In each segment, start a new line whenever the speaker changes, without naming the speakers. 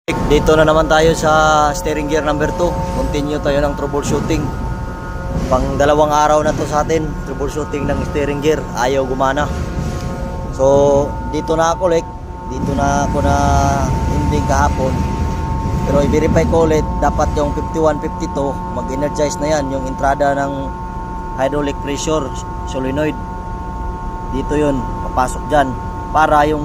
Dito na naman tayo sa steering gear number 2. Continue tayo ng troubleshooting. Pang dalawang araw na to sa atin, troubleshooting ng steering gear. Ayaw gumana. So, dito na ako ulit. Dito na ako na ending kahapon. Pero i-verify ko ulit, dapat yung 5152 mag-energize na yan, yung entrada ng hydraulic pressure solenoid. Dito yun, papasok dyan. Para yung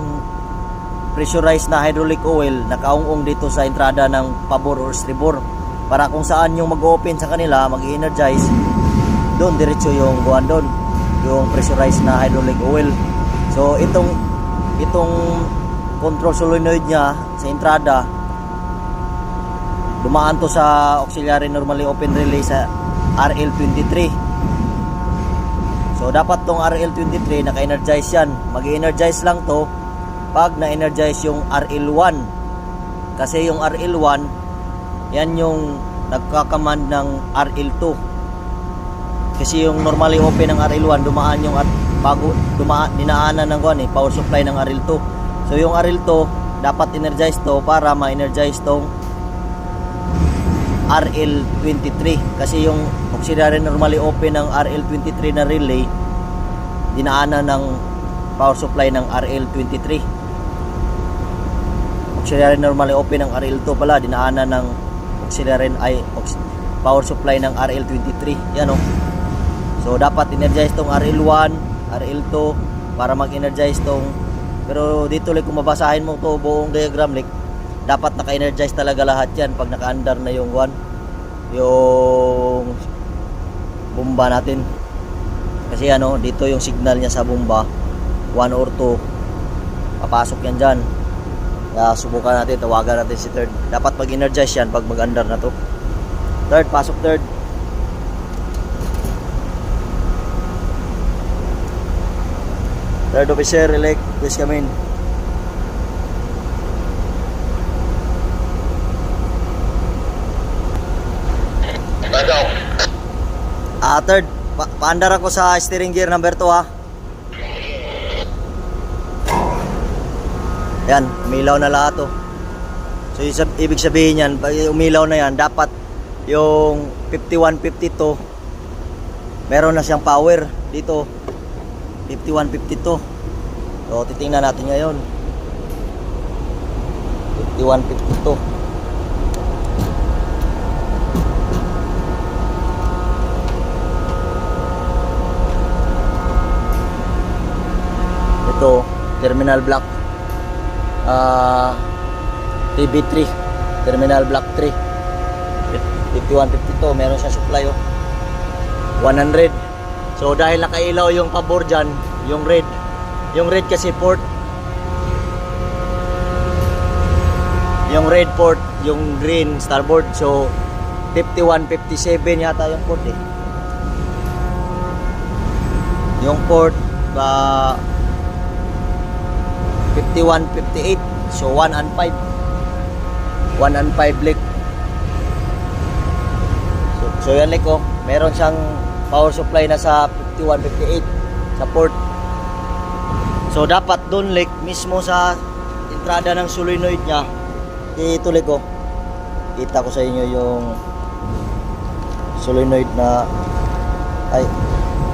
pressurized na hydraulic oil nakaungong dito sa entrada ng pabor or estribor, para kung saan yung mag-open sa kanila, mag-energize doon, diretso yung buwan doon, yung pressurized na hydraulic oil. So itong control solenoid nya sa entrada, dumaan to sa auxiliary normally open relay sa RL23. So dapat tong RL23 naka-energize yan. Mag-energize lang to pag na-energize yung RL1, kasi yung RL1 yan yung nagkakamand ng RL2, kasi yung normally open ng RL1 dumaan yung dinaanan ng power supply ng RL2. So yung RL2 dapat energize to para ma-energize tong RL23, kasi yung auxiliary normally open ng RL23 na relay dinaanan ng power supply ng RL23. Auxiliary normally open ng RL2 pala dinaanan ng power supply ng RL23. Yan o. So dapat energize tong RL1, RL2 para mag-energize tong, pero dito like kung mabasahin mo to buong diagram like, dapat naka-energize talaga lahat yan pag naka-under na yung yung bomba natin. Kasi dito yung signal niya sa bomba 1 or 2, papasok yan dyan. Subukan natin, tawagan natin si third. Dapat mag-energize yan pag mag-under na to. Third, pasok third. Third officer, elect, please come in. Third, paandar ako sa steering gear number 2 ha. Yan, umilaw na lahat to. So ibig sabihin yan, pag umilaw na yan, dapat yung 5152 meron na siyang power dito. 5152. So titingnan natin ngayon. 5152. Ito, terminal block TB3, terminal block 3, 5152, meron siya supply 100. So dahil nakailaw yung pabor dyan, yung red kasi port, yung red port, yung green starboard. So 5157 yata yung port yung port 5158. So 1 and 5 leak. So yan like meron siyang power supply na sa 5158 sa port. So dapat doon like mismo sa entrada ng solenoid nya, ito like kita ko sa inyo yung solenoid na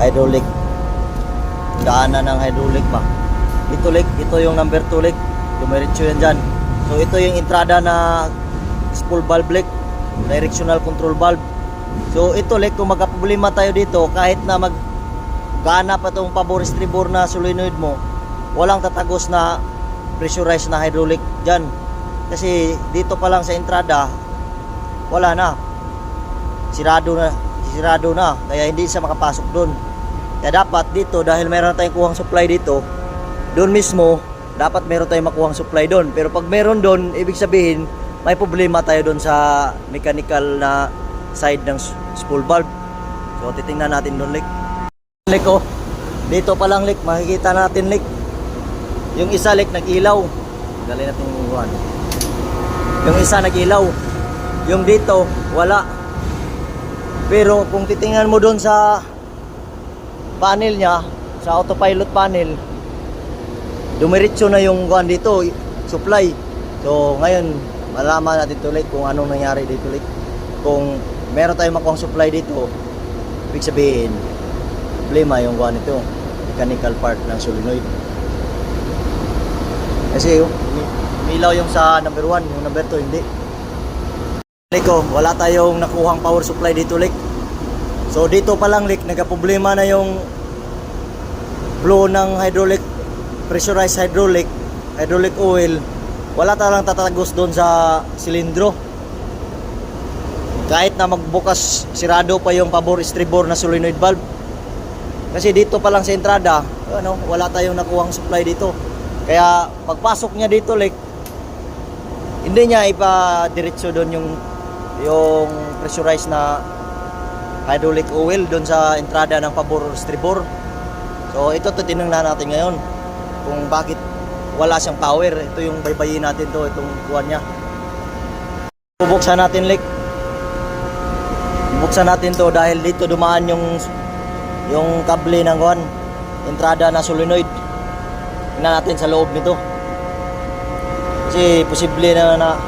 hydraulic, daanan ng hydraulic ba. Ito like, ito yung number 2 like, dumiretso yan dyan. So ito yung entrada na spool valve like, directional control valve. So ito like, kung magka-problema tayo dito, kahit na mag-gana pa itong pabor estribor na solenoid mo, walang tatagos na pressurized na hydraulic dyan. Kasi dito pa lang sa entrada, wala na, sirado na, kaya hindi siya makapasok doon. Kaya dapat dito, dahil meron tayong kuhang supply dito, doon mismo dapat meron tayong makuhang supply doon. Pero pag meron doon, ibig sabihin may problema tayo doon sa mechanical na side ng spool valve. So titingnan natin doon like dito pa lang like, makikita natin like yung isa like nag-ilaw. Galing natin yung isa nag-ilaw, yung dito wala. Pero kung titingnan mo doon sa panel nya, sa autopilot panel, dumiretso na yung dito supply. So ngayon malalaman natin to like kung anong nangyari dito like. Kung meron tayong makuhang supply dito, ibig sabihin problema yung kuha nito, mechanical part ng solenoid. Kasi umilaw yung sa number 1, yung number 2 hindi. Like wala tayong nakuhang power supply dito like. So dito pa lang like nagka-problema na yung flow ng hydraulic, pressurized hydraulic oil. Wala talang tatagos doon sa silindro. Kahit na magbukas sirado pa yung pabor estribor na solenoid valve. Kasi dito pa lang sa entrada, wala tayong nakuhang supply dito. Kaya pagpasok niya dito like hindi niya ipa-diretso doon yung pressurized na hydraulic oil doon sa entrada ng pabor estribor. So ito tinignan natin ngayon kung bakit wala siyang power. Ito yung baybayin natin to, itong kuwan niya. Bubuksan natin like. Buksan natin to dahil dito dumaan yung kable ng kuwan, entrada na solenoid. Tingnan natin sa loob nito. Kasi posible na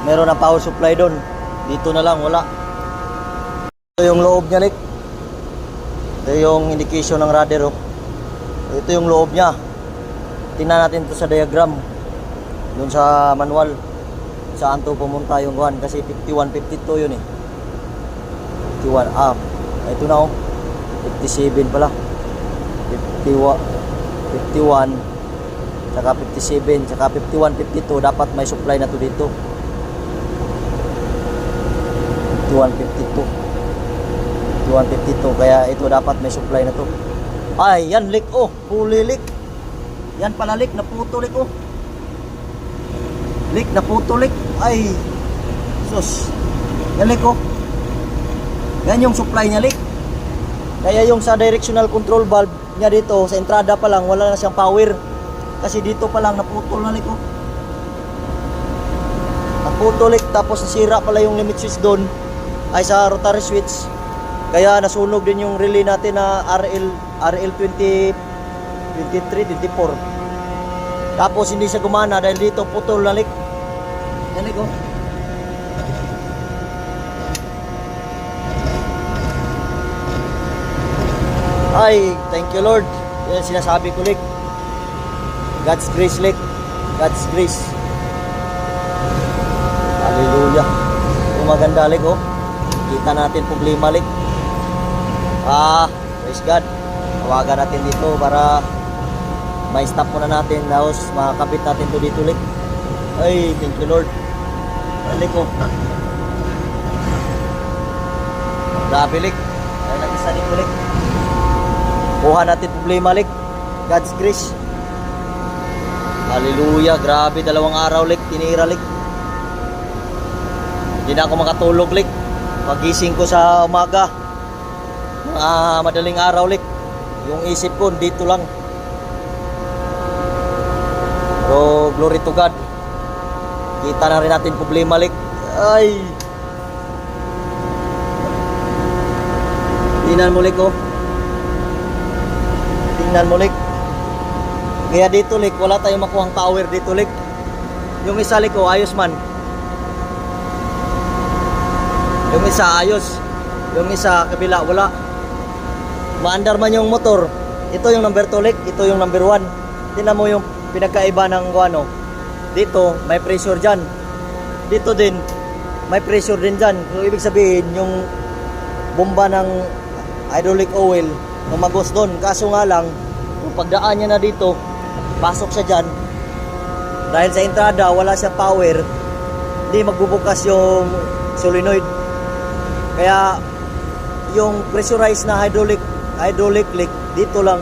meron ng power supply doon. Dito na lang wala. Ito yung loob niya like. Ito yung indication ng rudder oh. Ito yung loob niya. Tingnan natin to sa diagram. Doon sa manual. Saan to pumunta yung kuwan kasi 51, 52 yun eh. 51 ito na oh. 57 pala. 51 saka 57 saka 51, 52 dapat may supply na to dito. 51, 52 kaya ito dapat may supply na to. Ay yan leak oh, fully leak. Yan pala leak, naputo leak oh. Leak, naputo leak. Ay sus. Yan leak oh. Yan yung supply niya leak. Kaya yung sa directional control valve niya dito sa entrada pa lang wala na siyang power. Kasi dito pa lang naputol na leak oh. Naputol leak tapos nasira pala yung limit switch doon ay sa rotary switch. Kaya nasunog din yung relay natin na RL23, 24. Tapos hindi siya gumana dahil dito putol na leak. Yan leak oh. Ay, thank you Lord. Yan sinasabi ko leak. God's grace leak. God's grace. Hallelujah. Yung maganda leak oh. Kita natin problema leak. Praise God. Tawagan natin dito para may stop muna natin. Tapos makakabit natin to dito leak. Ay, thank you Lord. Leak oh. Grabe leak. Ay, nag-isa dito leak. Kuha natin problema leak. God's grace. Hallelujah. Grabe, 2 araw leak. Tinira leak. Hindi na ako makatulog leak. Pagising ko sa umaga, madaling araw leak. Yung isip ko dito lang. Pero glory to God. Kita na rin natin problema leak. Ay. Tingnan mo leak oh. Tingnan mo leak. Kaya dito leak, wala tayong makuhang power dito leak. Yung isa leak oh, ayos man. Yung isa ayos. Yung isa kabila wala. Maandar man yung motor. Ito yung number 2 leak, ito yung number 1. Tingnan mo yung pinagkaiba ng ano. Dito may pressure diyan. Dito din may pressure din diyan. So ibig sabihin yung bomba ng hydraulic oil lumagos doon. Kaso nga lang kung pagdaan niya na dito, pasok siya diyan. Dahil sa entrada wala siya power, hindi magbubukas yung solenoid. Kaya yung pressurized na hydraulic leak dito lang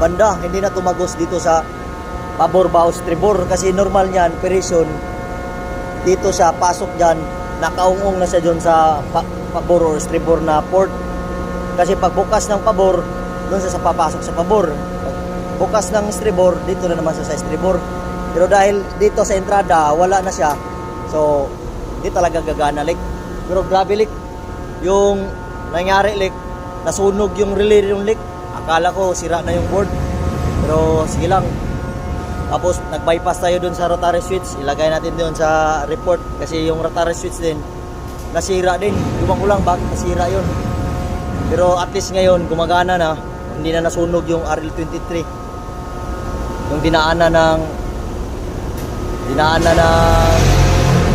banda, hindi na tumagos dito sa pabor ba o estribor. Kasi normal niyan, operation dito sa pasok dyan, nakaungong na siya dyan sa pabor o estribor na port. Kasi pagbukas ng pabor, doon siya sa papasok sa pabor. Bukas ng estribor, dito na naman siya sa estribor. Pero dahil dito sa entrada wala na siya, so hindi talaga gagana leak. Pero grabe leak yung nangyari leak. Nasunog yung relay yung leak. Akala ko sira na yung board, pero sige lang. Tapos nag-bypass tayo dun sa rotary switch, ilagay natin dun sa report kasi yung rotary switch din nasira din. Lumang ko lang nasira yun. Pero at least ngayon gumagana na, hindi na nasunog yung RL23. Yung dinaanan ng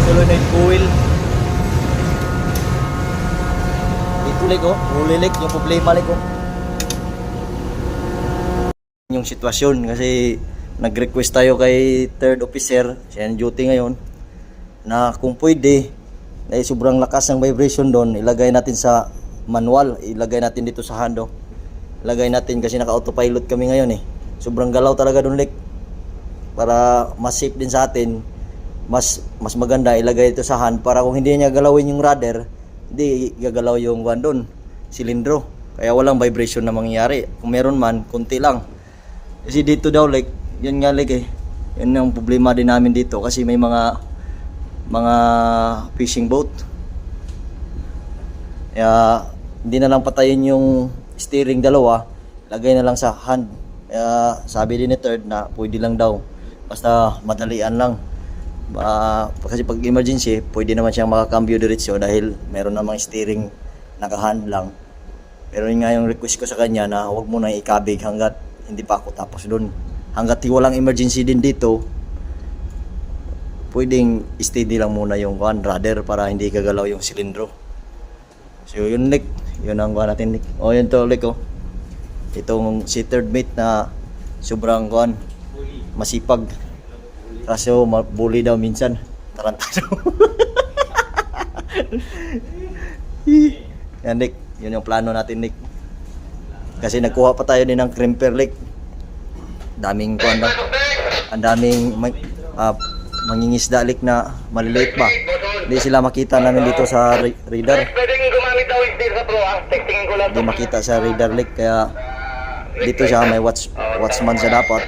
solenoid coil. Dito lik oh, ulilik yung problema lik oh. Yung sitwasyon kasi nag-request tayo kay third officer, siya yung duty ngayon, na kung pwede dahil sobrang lakas ng vibration doon, ilagay natin sa manual, ilagay natin dito sa hando, ilagay natin kasi naka autopilot kami ngayon eh. Sobrang galaw talaga doon lik, para mas safe din sa atin, mas maganda ilagay ito sa hand para kung hindi niya galawin yung rudder, hindi gagalaw yung one doon, silindro, kaya walang vibration na mangyayari. Kung meron man, konti lang kasi dito daw like, yun nga like eh, yun yung problema din namin dito kasi may mga fishing boat, kaya hindi na lang patayin yung steering dalawa, lagay na lang sa hand. Kaya sabi din ni third na pwede lang daw basta madalian lang. Kasi pag emergency pwede naman siyang makakambyo diretso dahil meron namang steering naka-hand lang. Pero yun nga yung request ko sa kanya na huwag mo na ikabig hanggat hindi pa ako tapos doon. Hanggat walang emergency din dito, pwedeng steady lang muna yung rudder para hindi kagalaw yung silindro. So yun Nick, yun ang kuha natin Nick. O yun to Nick oh. Itong si third mate na sobrang masipag. Kaso bully daw minsan, tarantado. Yan Nick, yun yung plano natin Nick. Kasi nagkuha pa tayo din ng crimper Nick. Daming kuha daw. Ang daming mangingisda lik na maliliit ba. Hindi sila makita namin dito sa radar. Hindi makita sa radar lik kaya dito siya may watchman siya dapat.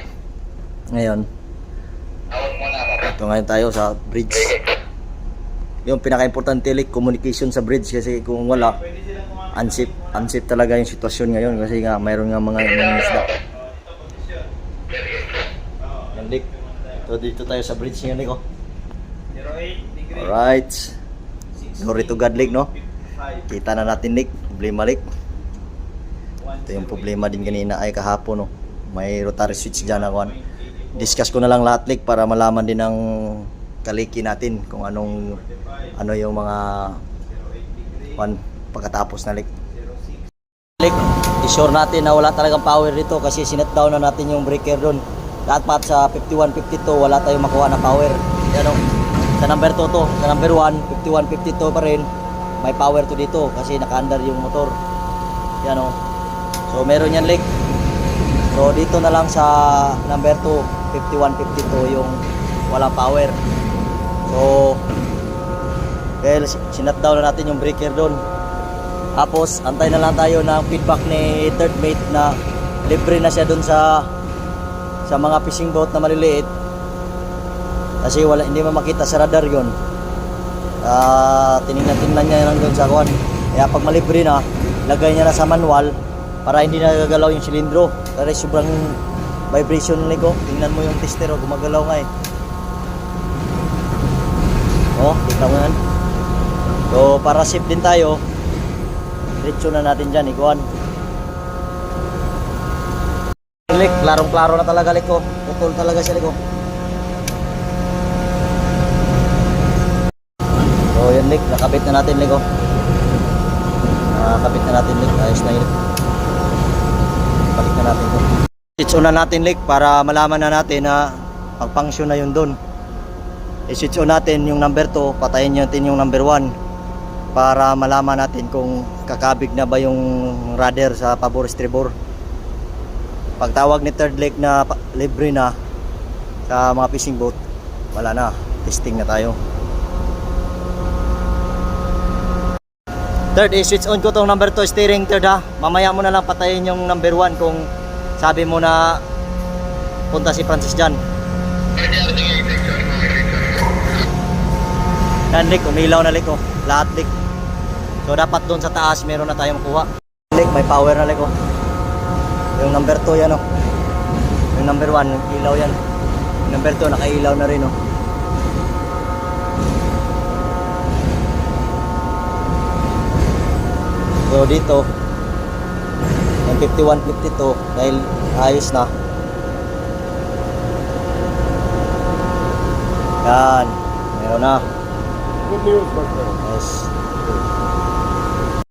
Ngayon ito ngayon tayo sa bridge. Yung pinaka-importante lik communication sa bridge kasi kung wala unsafe talaga yung sitwasyon ngayon kasi nga mayroon nga mga isda. Yan lik. So dito tayo sa bridge ngayon lik oh. Alright. Glory to God lik no. Kita na natin lik, problema lik. Ito yung problema din kanina ay kahapon no. May rotary switch dyan ako. Discuss ko na lang lahat lik para malaman din ng kaliki natin kung ano yung mga pagkatapos na lik. I-sure natin na wala talagang power dito kasi sinat down na natin yung breaker doon. Dapat sa 51, 52 wala tayong makuha na power. Yan o. Sa number 2 to, sa number 1, 51, 52 pa rin. May power to dito kasi naka-under yung motor. Yan o. So meron yan lik. So dito na lang sa number 2, 51, 52 yung walang power. So dahil sinat down na natin yung breaker doon. Tapos antay na lang tayo ng feedback ni third mate na libre na siya doon sa mga fishing boat na maliliit. Kasi hindi mo makita sa radar yun. Tinignan niya lang doon sa kuwan. Kaya pag malibre na, lagay niya na sa manual para hindi na gagalaw yung silindro. Kasi sobrang vibration nito. Tingnan mo yung tester, gumagalaw nga eh. Oh, kita mo yan. So para safe din tayo, diretso na natin dyan, ikuan. Lik, klarong-klaro na talaga lik ko. Putol talaga siya lik ko. So yan lik, nakabit na natin lik ko. Nakabit na natin lik, ayos na yun. Balik na natin ko. Switch on na natin lik para malaman na natin na pag-function na yun doon. I-switch on natin yung number 2, patayin natin yung number 1 para malaman natin kung kakabig na ba yung rudder sa pabor estribor. Pagtawag ni third leg na libre na sa mga fishing boat, wala na, testing na tayo. Third, i-switch on ko tong number 2 steering third ha. Mamaya mo na lang patayin yung number 1 kung sabi mo na punta si Francis dyan. Yan lik, umilaw na lik oh. Lahat lik. So dapat doon sa taas meron na tayong makuha. Lik, may power na lik oh. Yung number 2 yan oh. Yung number 1, yung ilaw yan. Number 2, nakailaw na rin, oh. So dito, yung 51, 52, dahil ayos na. Yan, meron na.
Good news, Master.
Yes.